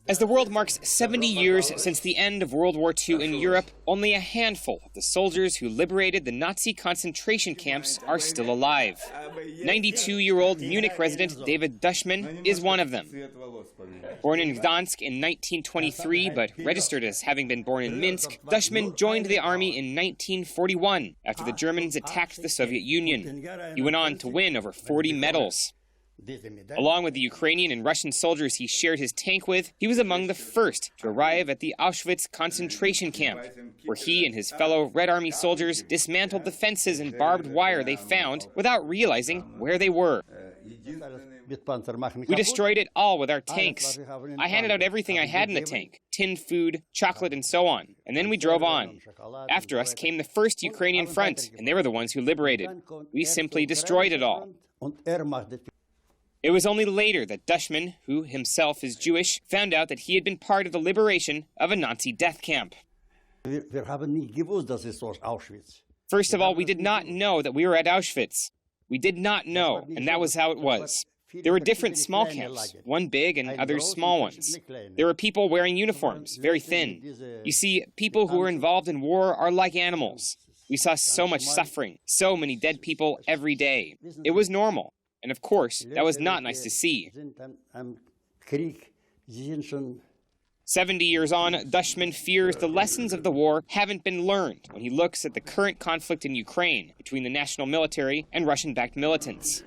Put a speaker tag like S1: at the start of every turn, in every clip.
S1: As the world marks 70 years since the end of World War II in Europe, only a handful of the soldiers who liberated the Nazi concentration camps are still alive. 92-year-old Munich resident David Dushman is one of them. Born in Gdansk in 1923, but registered as having been born in Minsk, Dushman joined the army in 1941 after the Germans attacked the Soviet Union. He went on to win over 40 medals. Along with the Ukrainian and Russian soldiers he shared his tank with, he was among the first to arrive at the Auschwitz concentration camp, where he and his fellow Red Army soldiers dismantled the fences and barbed wire they found without realizing where they were. We destroyed it all with our tanks. I handed out everything I had in the tank, tinned food, chocolate, and so on. And then we drove on. After us came the first Ukrainian front, and they were the ones who liberated. We simply destroyed it all. It was only later that Dushman, who himself is Jewish, found out that he had been part of the liberation of a Nazi death camp. First of all, we did not know that we were at Auschwitz. We did not know, and that was how it was. There were different small camps, one big and others small ones. There were people wearing uniforms, very thin. You see, people who were involved in war are like animals. We saw so much suffering, so many dead people every day. It was normal. And of course, that was not nice to see. 70 years on, Dushman fears the lessons of the war haven't been learned when he looks at the current conflict in Ukraine between the national military and Russian-backed militants.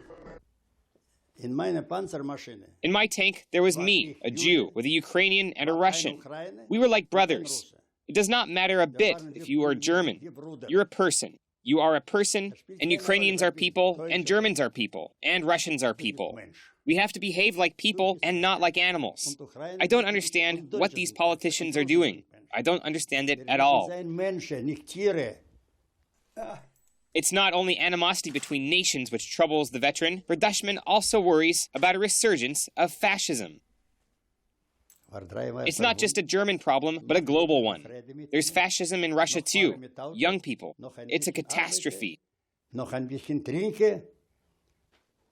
S1: In my tank, there was me, a Jew, with a Ukrainian and a Russian. We were like brothers. It does not matter a bit if you are German. You're a person. You are a person, and Ukrainians are people, and Germans are people, and Russians are people. We have to behave like people and not like animals. I don't understand what these politicians are doing. I don't understand it at all. It's not only animosity between nations which troubles the veteran, for Dushman also worries about a resurgence of fascism. It's not just a German problem, but a global one. There's fascism in Russia too. Young people. It's a catastrophe.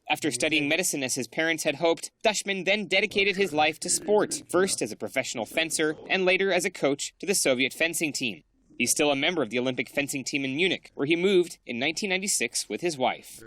S1: After studying medicine as his parents had hoped, Dushman then dedicated his life to sport, first as a professional fencer and later as a coach to the Soviet fencing team. He's still a member of the Olympic fencing team in Munich, where he moved in 1996 with his wife.